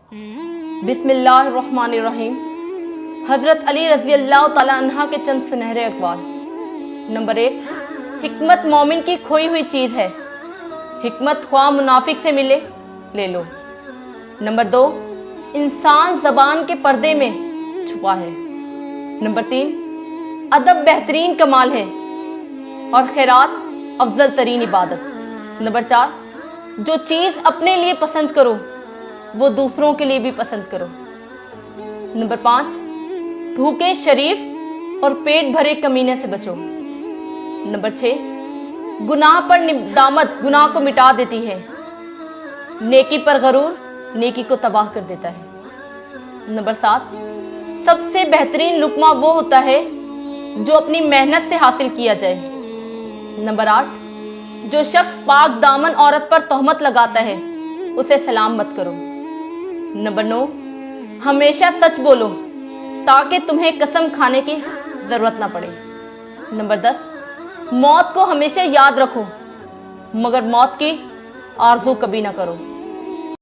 बिस्मिल्लाहिर्रहमानिर्रहीम। हज़रत अली रज़ी अल्लाह ताला अन्हा के चंद सुनहरे अक़वाल। नंबर 1, हिकमत मोमिन की खोई हुई चीज़ है। हिकमत ख्वाह मुनाफिक से मिले, ले लो। नंबर 2, इंसान ज़बान के पर्दे में छुपा है। नंबर 3, अदब बेहतरीन कमाल है और खैरात अफजल तरीन इबादत। नंबर 4, जो चीज़ अपने लिए पसंद करो वो दूसरों के लिए भी पसंद करो। नंबर 5, भूखे शरीफ और पेट भरे कमीने से बचो। नंबर 6, गुनाह पर निदामत गुनाह को मिटा देती है। नेकी पर गरूर नेकी को तबाह कर देता है। नंबर 7, सबसे बेहतरीन लुक्मा वो होता है जो अपनी मेहनत से हासिल किया जाए। नंबर 8, जो शख्स पाक दामन औरत पर तोहमत लगाता है उसे सलाम मत करो। नंबर 9, हमेशा सच बोलो ताकि तुम्हें कसम खाने की ज़रूरत ना पड़े। नंबर 10, मौत को हमेशा याद रखो मगर मौत की आरज़ू कभी ना करो।